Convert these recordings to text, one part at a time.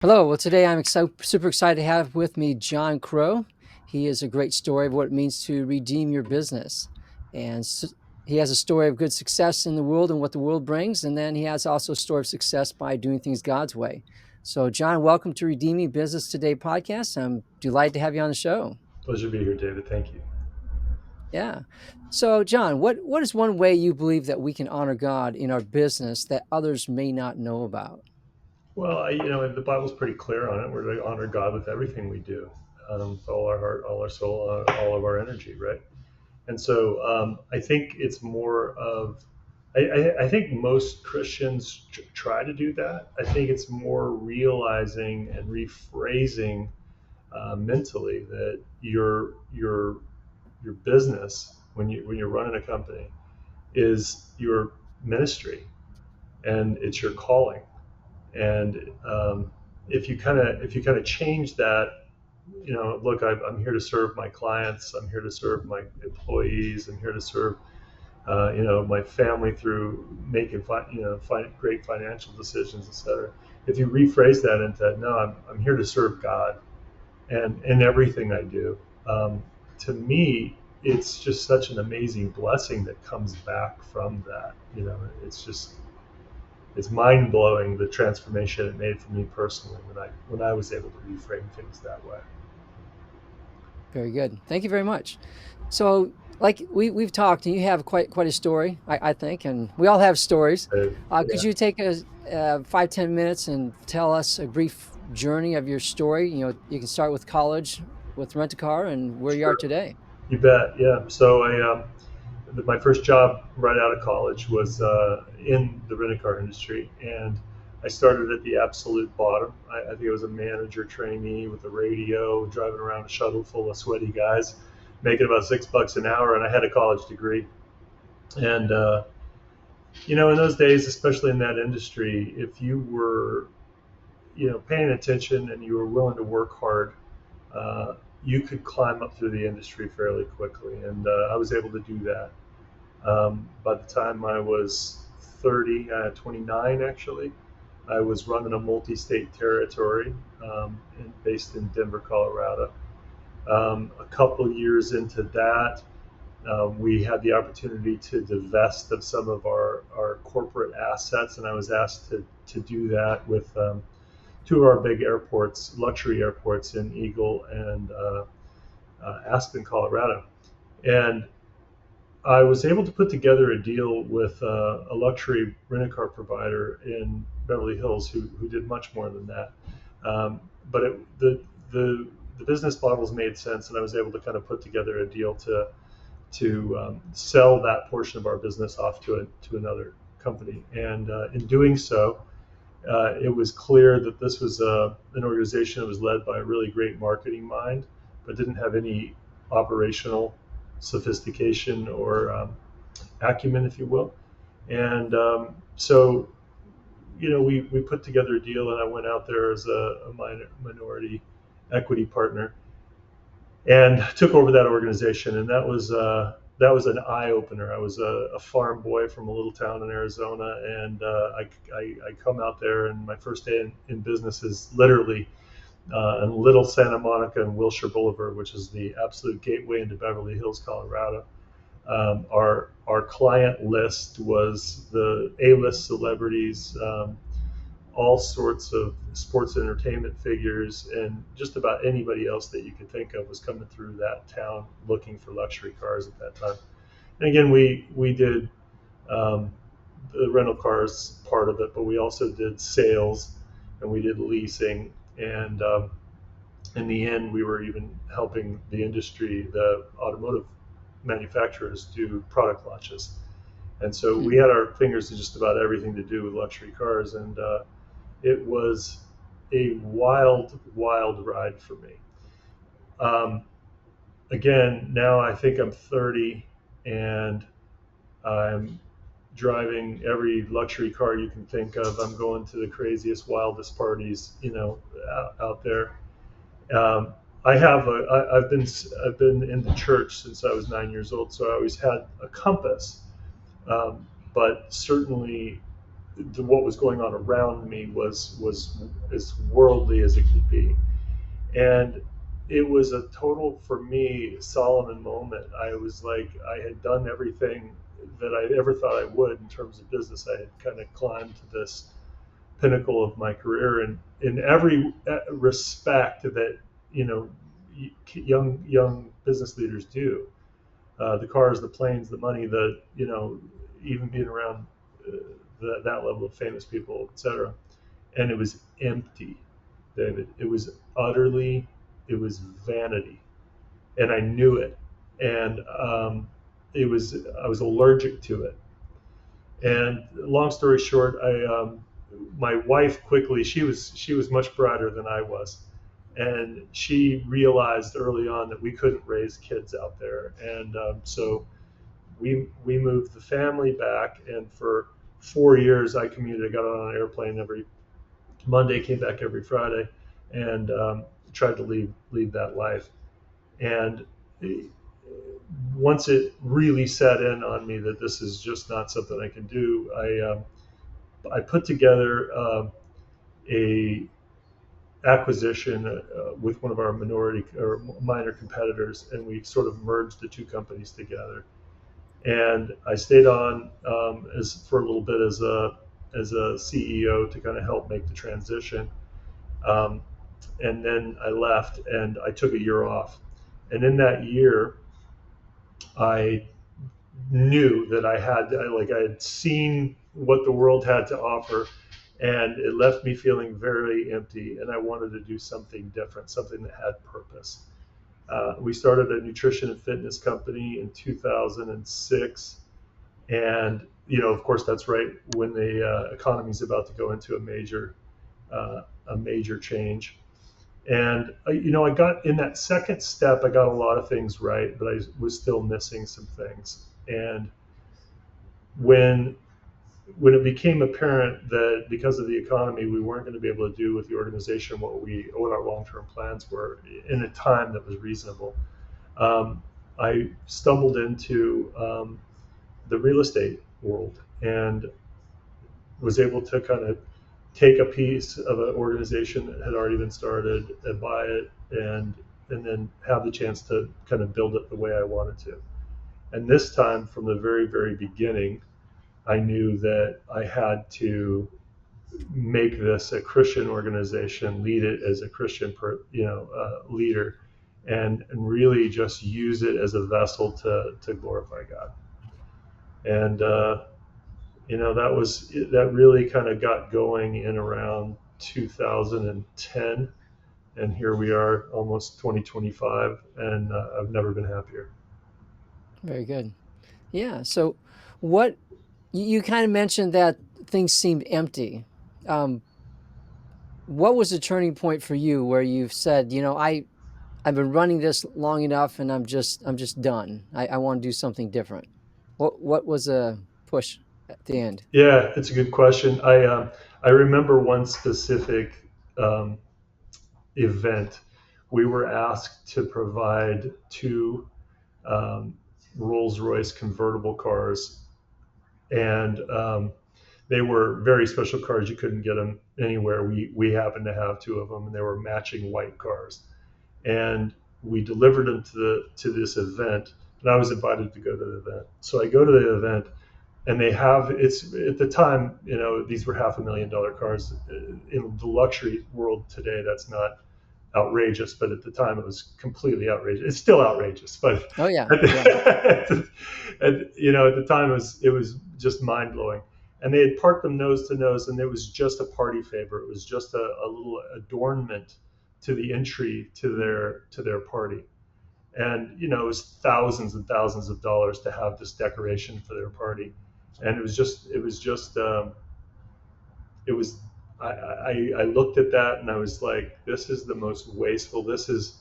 Hello. Well, today I'm super excited to have with me John Crow. He is a great story of what it means to redeem your business. And he has a story of good success in the world and what the world brings. And then he has also a story of success by doing things God's way. So, John, welcome to Redeeming Business Today podcast. I'm delighted to have you on the show. Pleasure to be here, David. Thank you. Yeah. So, John, what is one way you believe that we can honor God in our business that others may not know about? Well, the Bible's pretty clear on it. We're to honor God with everything we do, with all our heart, all our soul, all of our energy, right? And so I think it's more of, I think most Christians try to do that. I think it's more realizing and rephrasing mentally that your business when you're running a company is your ministry and it's your calling. And if you kind of change that, look, I'm here to serve my clients, I'm here to serve my employees, I'm here to serve my family through making great financial decisions, etc. If you rephrase that into, no, I'm here to serve God, and in everything I do, to me, it's just such an amazing blessing that comes back from that. It's mind blowing, the transformation it made for me personally when I was able to reframe things that way. Very good. Thank you very much. So, like we've talked, and you have quite a story, I think, and we all have stories. Could Yeah, you take us 5-10 minutes and tell us a brief journey of your story? You can start with college, with rent a car, and where you are sure, today. you bet. Yeah. So my first job right out of college was in the rent a car industry, and I started at the absolute bottom. I think I was a manager trainee with a radio, driving around a shuttle full of sweaty guys, making about $6 an hour, and I had a college degree. And in those days, especially in that industry, if you were paying attention and you were willing to work hard, uh, you could climb up through the industry fairly quickly. And I was able to do that. By the time I was 30, 29 actually, I was running a multi-state territory, based in Denver, Colorado. A couple years into that, we had the opportunity to divest of some of our corporate assets, and I was asked to do that with two of our big airports, luxury airports in Eagle and Aspen, Colorado. And I was able to put together a deal with a luxury rent-a-car provider in Beverly Hills who did much more than that. But the business models made sense, and I was able to kind of put together a deal to sell that portion of our business off to another company. And in doing so, it was clear that this was an organization that was led by a really great marketing mind, but didn't have any operational sophistication or acumen, if you will. And so, we put together a deal, and I went out there as a minority equity partner and took over that organization. And that was an eye opener. I was a farm boy from a little town in Arizona, and I come out there, and my first day in business is literally in Little Santa Monica and Wilshire Boulevard, which is the absolute gateway into Beverly Hills, Colorado. Our client list was the A-list celebrities, all sorts of sports entertainment figures, and just about anybody else that you could think of was coming through that town looking for luxury cars at that time. And again, we did um, the rental cars part of it, but we also did sales and we did leasing. And in the end, we were even helping the industry, the automotive manufacturers, do product launches. And so Hmm. we had our fingers in just about everything to do with luxury cars. And it was a wild, wild ride for me. Um, Again, now I think I'm 30 and I'm driving every luxury car you can think of. I'm going to the craziest, wildest parties, out there. I've been in the church since I was 9 years old, so I always had a compass. But certainly what was going on around me was as worldly as it could be. And it was a total, for me, Solomon moment. I was like, I had done everything that I ever thought I would in terms of business. I had kind of climbed to this pinnacle of my career, and in every respect that you know young business leaders do. The cars, the planes, the money, the even being around that level of famous people, etc. And it was empty, David. It was utterly, it was vanity, and I knew it, and I was allergic to it. Hmm. And long story short, my wife quickly, she was much brighter than I was, and she realized early on that we couldn't raise kids out there, and so we moved the family back, and for 4 years I commuted. I got on an airplane every Monday, came back every Friday, and tried to lead that life. And once it really set in on me that this is just not something I can do, I put together a acquisition with one of our minority or minor competitors, and we sort of merged the two companies together. And I stayed on as for a little bit as a CEO to kind of help make the transition. Um, and then I left and I took a year off. And in that year, I knew that I had seen what the world had to offer, and it left me feeling very empty. And I wanted to do something different, something that had purpose. We started a nutrition and fitness company in 2006, and of course, that's right when the economy is about to go into a major change. And I got in that second step, I got a lot of things right, but I was still missing some things. And when when it became apparent that because of the economy, we weren't going to be able to do with the organization what our long term plans were in a time that was reasonable, um, I stumbled into the real estate world and was able to kind of take a piece of an organization that had already been started and buy it, and then have the chance to kind of build it the way I wanted to. And this time, from the very very beginning, I knew that I had to make this a Christian organization, lead it as a Christian, leader, and really just use it as a vessel to glorify God. And that really kind of got going in around 2010, and here we are, almost 2025, and I've never been happier. Very good. Yeah. So, what you kind of mentioned that things seemed empty. Um, what was the turning point for you where you've said, I've been running this long enough, and I'm just done. I want to do something different. What was a push at the end? Yeah, it's a good question. I remember one specific um, event. We were asked to provide two um, Rolls Royce convertible cars, and they were very special cars. You couldn't get them anywhere. We happened to have two of them, and they were matching white cars. And we delivered them to this event, and I was invited to go to the event. So I go to the event, and they have it's at the time, these were $500,000 cars. In the luxury world today, that's not outrageous, but at the time it was completely outrageous. It's still outrageous, but Oh yeah, at yeah. at the time it was just mind blowing. And they had parked them nose to nose, and it was just a party favor. It was just a little adornment to the entry to their party. And it was thousands and thousands of dollars to have this decoration for their party. And it was I looked at that and I was like, this is the most wasteful. This is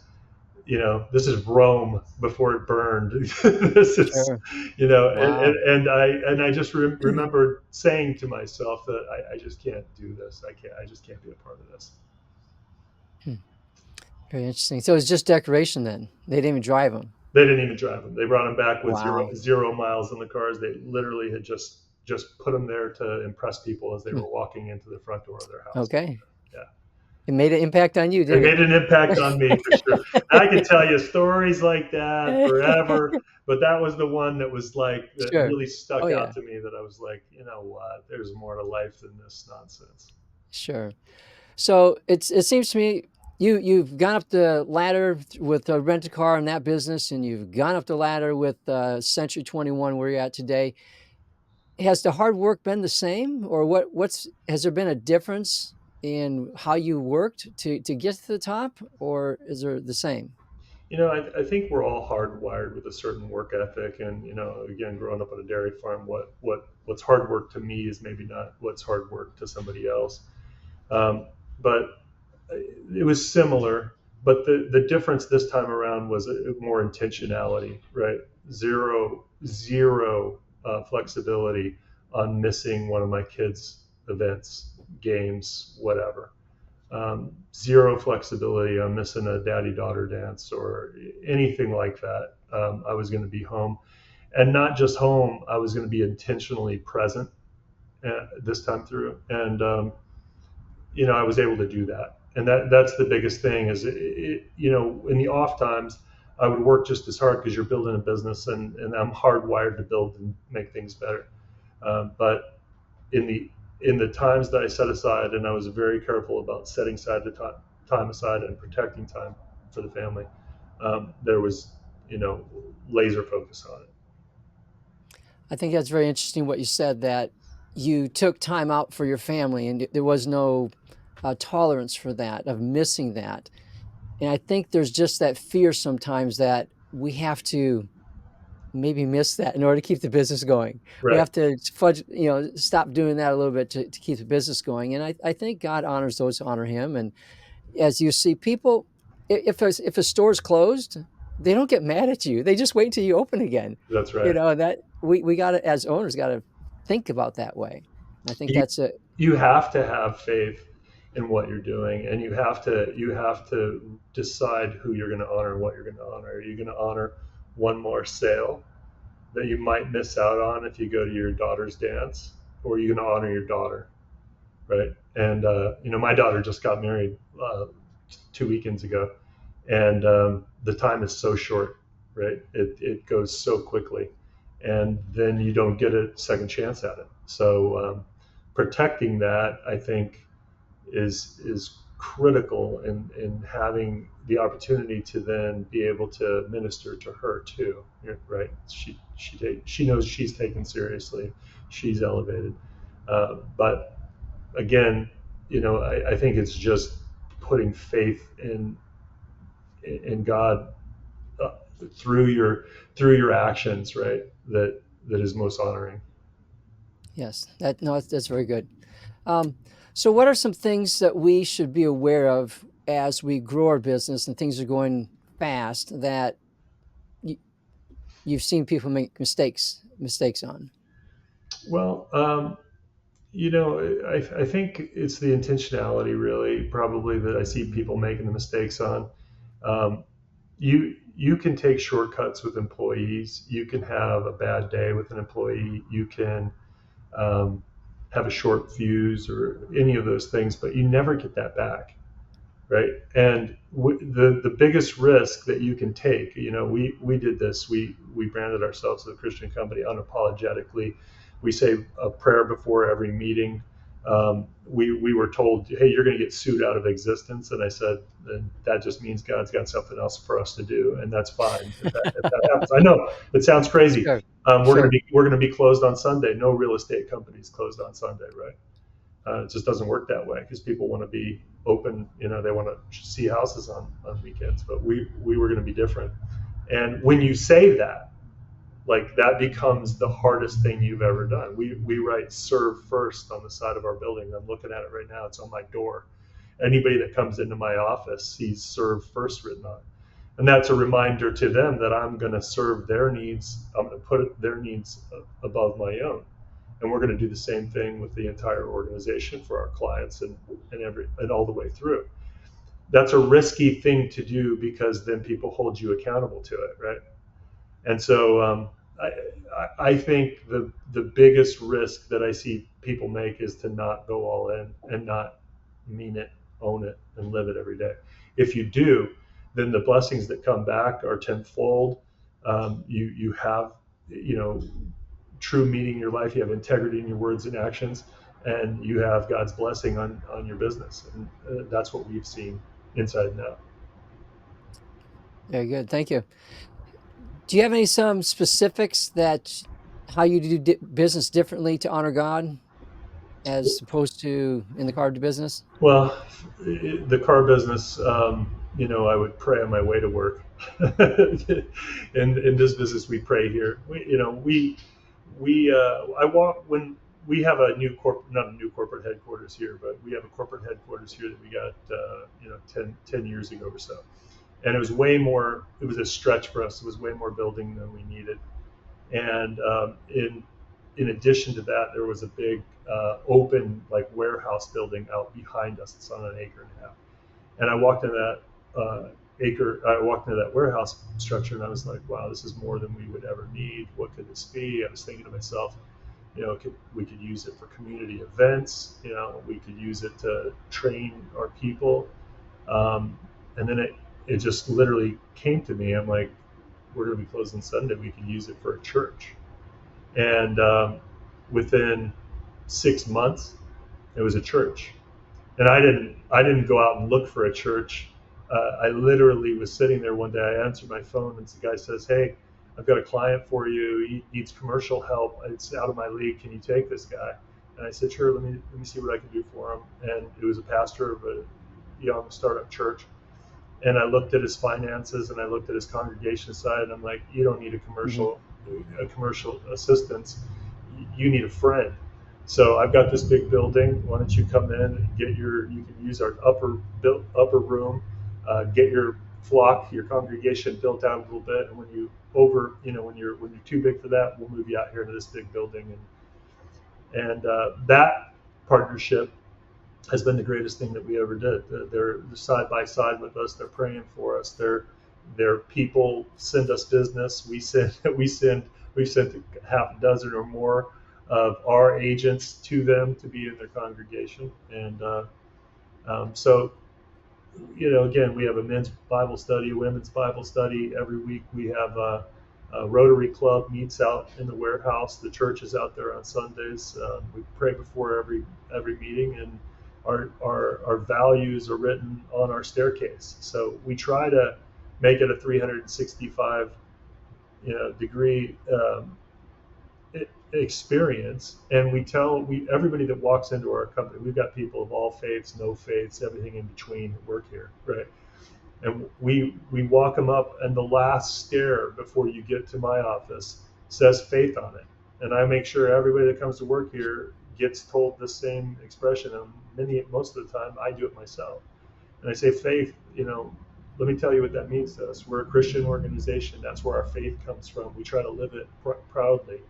Rome before it burned. This is, Sure. Wow. and I just remember saying to myself that I just can't do this. I just can't be a part of this. Hmm. Very interesting. So it's just decoration then. They didn't even drive them. They didn't even drive them. They brought them back with Wow. zero miles on the cars. They literally had just just put them there to impress people as they were walking into the front door of their house. Okay. Yeah. It made an impact on you, It didn't made an impact on me for sure. I could tell you stories like that it? forever, but that was the one that was like that Sure. really Oh stuck out yeah. to me. That I was like, you know what? There's more to life than this nonsense. Sure. So it seems to me you've gone up the ladder with a rent a car in that business, and you've gone up the ladder with Century 21 where you're at today. Has the hard work been the same, or what's has there been a difference in how you worked to get to the top, or is there the same? I think we're all hardwired with a certain work ethic, and again, growing up on a dairy farm, what's hard work to me is maybe not what's hard work to somebody else. But it was similar, but the difference this time around was more intentionality, right? Zero flexibility on missing one of my kids' events, games, whatever. Zero flexibility on missing a daddy daughter dance or anything like that. I was going to be home, and not just home. I was going to be intentionally present this time through, and I was able to do that. And that's the biggest thing is, in the off times, I would work just as hard because you're building a business, and I'm hardwired to build and make things better. But in the times that I set aside, and I was very careful about setting aside the time aside and protecting time for the family, there was, laser focus on it. I think that's very interesting what you said, that you took time out for your family and there was no tolerance for that, of missing that. And I think there's just that fear sometimes that we have to maybe miss that in order to keep the business going. We Right. have to fudge, stop doing that a little bit to keep the business going. And I think God honors those who honor him. And as you see people, if a store's closed, they don't get mad at you. They just wait till you open again. That's right. That we got to, as owners, got to think about that way. I think You, that's a you have to have faith in what you're doing, and you have to decide who you're going to honor and what you're going to honor. Are you going to honor one more sale that you might miss out on if you go to your daughter's dance, or are you going to honor your daughter, right? And my daughter just got married 2 weekends ago, and the time is so short, right? It goes so quickly, and then you don't get a second chance at it. So protecting that, I think, is critical in having the opportunity to then be able to minister to her too, right? She knows she's taken seriously, she's elevated, but again, I think it's just putting faith in God uh, through your actions, right? That is most honoring. yes. That no, that's very good. Um, so, what are some things that we should be aware of as we grow our business and things are going fast that you, you've seen people make mistakes on? Well, I think it's the intentionality, really, probably, that I see people making the mistakes on. Um, you can take shortcuts with employees. You can have a bad day with an employee. You can um, have a short fuse or any of those things, but you never get that back, right? And the biggest risk that you can take, we did this. We branded ourselves as a Christian company unapologetically. We say a prayer before every meeting. We were told, hey, you're going to get sued out of existence, and I said, that just means God's got something else for us to do, and that's fine if that happens. I know it sounds crazy. Sure, We're going to sure. be closed on Sunday. No real estate company is closed on Sunday, right? It just doesn't work that way because people want to be open. They want to see houses on weekends. But we were going to be different. And when you say that, like, that becomes the hardest thing you've ever done. We write "serve first" on the side of our building. I'm looking at it right now. It's on my door. Anybody that comes into my office sees "serve first" written on it. And that's a reminder to them that I'm going to serve their needs. I'm going to put their needs above my own, and we're going to do the same thing with the entire organization for our clients and all the way through. That's a risky thing to do because then people hold you accountable to it, right? And so I, I think the biggest risk that I see people make is to not go all in and not mean it, own it, and live it every day. If you do, then the blessings that come back are tenfold. You have, you know, true meaning in your life. You have integrity in your words and actions, and you have God's blessing on your business. And that's what we've seen inside and out. Very good. Thank you. Do you have any some specifics that how you do business differently to honor God as opposed to in the car business? Well, the car business, I would pray on my way to work. In this business, we pray here. I walk when we have a new not a new corporate headquarters here, but we have a corporate headquarters here that we got, 10 years ago or so. And it was way more, it was a stretch for us. It was way more building than we needed. And in addition to that, there was a big open like warehouse building out behind us. It's on an acre and a half. And I walked in that I walked into that warehouse structure, and I was like, wow, this is more than we would ever need. What could this be? I was thinking to myself, we could use it for community events. We could use it to train our people. And then it just literally came to me. I'm like, we're going to be closed on Sunday. We could use it for a church. And within 6 months, it was a church. And I didn't go out and look for a church. I literally was sitting there one day. I answered my phone, and the guy says, "Hey, I've got a client for you. He needs commercial help. It's out of my league. Can you take this guy?" And I said, "Sure. Let me see what I can do for him." And it was a pastor of a young startup church. And I looked at his finances and I looked at his congregation side, and I'm like, you don't need Mhm. a commercial assistance. You need a friend. So I've got this big building. Why don't you come in and you can use our upper room, get your flock, your congregation built out a little bit. And when you're too big for that, we'll move you out here to this big building. And that partnership has been the greatest thing that we ever did. They're side by side with us. They're praying for us. Their people send us business. We've sent half a dozen or more of our agents to them to be in their congregation. And so, again, we have a men's Bible study, a women's Bible study every week. We have a Rotary Club meets out in the warehouse. The church is out there on Sundays. We pray before every meeting, and our values are written on our staircase. So we try to make it a 365 degree experience, and we everybody that walks into our company. We've got people of all faiths, no faiths, everything in between that work here, right? And we walk them up, and the last stair before you get to my office says faith on it. And I make sure everybody that comes to work here gets told the same expression. And most of the time, I do it myself. And I say, faith, let me tell you what that means to us. We're a Christian organization. That's where our faith comes from. We try to live it proudly.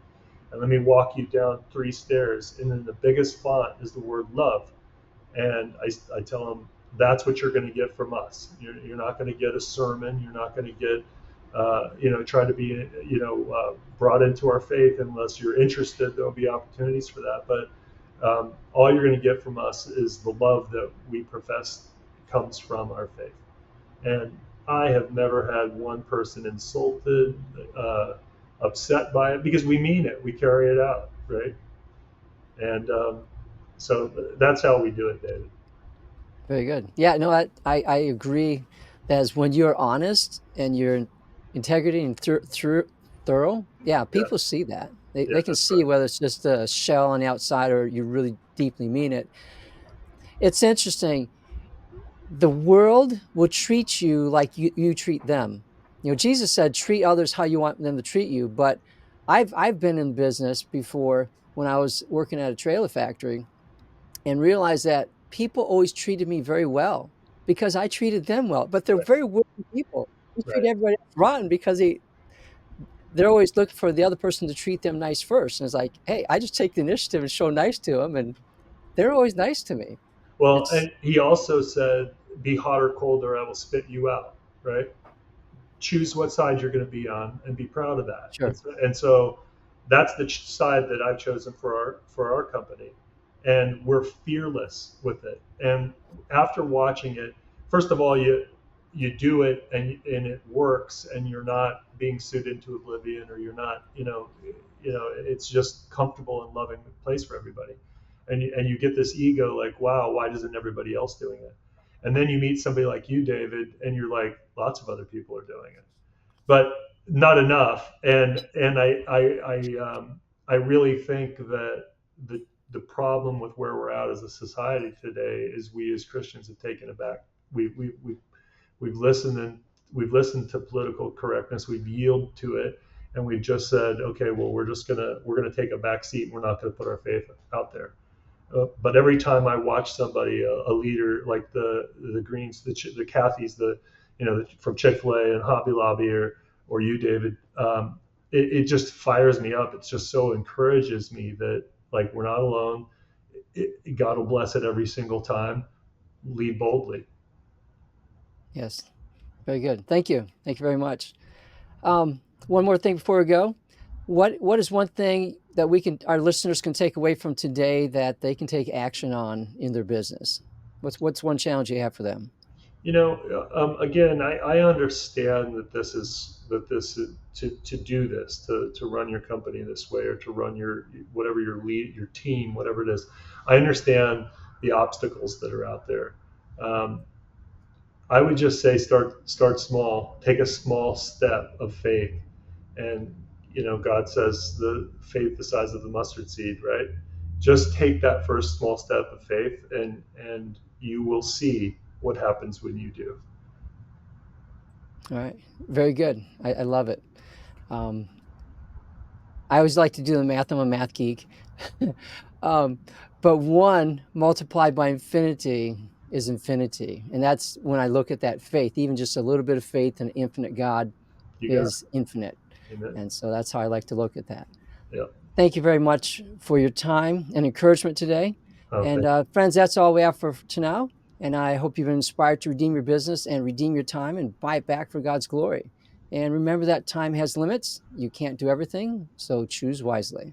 And let me walk you down 3 stairs. And then the biggest font is the word love. And I tell them, that's what you're going to get from us. You're not going to get a sermon. You're not going to get, try to be, brought into our faith unless you're interested. There'll be opportunities for that. But all you're going to get from us is the love that we profess comes from our faith. And I have never had one person insulted, upset by it, because we mean it. We carry it out, right? And so that's how we do it, David. Very good. Yeah, no, I agree. As when you're honest and your integrity and thorough, yeah, Yeah, people see that. They yeah, can that's see right. whether it's just a shell on the outside or you really deeply mean it. It's interesting. The world will treat you like you treat them. Jesus said, treat others how you want them to treat you. But I've been in business before when I was working at a trailer factory and realized that people always treated me very well because I treated them well. But they're Right, very wooden people. They treat right. everybody else rotten because they're always looking for the other person to treat them nice first. And it's like, hey, I just take the initiative and show nice to them, and they're always nice to me. Well, It's and he also said, "Be hot or cold, or I will spit you out." Right? choose what side you're going to be on and be proud of that. Sure. And so that's the side that I've chosen for our company, and we're fearless with it. And after watching it, first of all, you do it and it works, and you're not being sued into oblivion, or you're not, it's just comfortable and loving place for everybody. And you get this ego like, wow, why isn't everybody else doing it? And then you meet somebody like you, David, and you're like, lots of other people are doing it, but not enough. And I really think that the problem with where we're at as a society today is we as Christians have taken it back. We've listened, and we've listened to political correctness. We've yielded to it, and we've just said, okay, well, we're gonna take a back seat. And we're not gonna put our faith out there. But every time I watch somebody, a leader like the Greens, the Cathys, from Chick-fil-A and Hobby Lobby, or you, David, it just fires me up. It just so encourages me that, like, we're not alone. God will bless it every single time. Lead boldly. Yes. Very good. Thank you. Thank you very much. One more thing before we go. What is one thing that our listeners can take away from today that they can take action on in their business? What's one challenge you have for them? Again, I understand that this is to do this, to run your company this way, or to run your team, whatever it is. I understand the obstacles that are out there. Um, I would just say start small, take a small step of faith, and God says the faith the size of the mustard seed, right? Just take that first small step of faith, and you will see what happens when you do. All right. Very good. I love it. Um, I always like to do the math. I'm a math geek. um, but one multiplied by infinity is infinity. And that's when I look at that faith. Even just a little bit of faith in an infinite God You got is infinite. it. Amen. And so that's how I like to look at that. Yeah. Thank you very much for your time and encouragement today. Okay. And friends, that's all we have for now. And I hope you've been inspired to redeem your business and redeem your time and buy it back for God's glory. And remember that time has limits. You can't do everything, so choose wisely.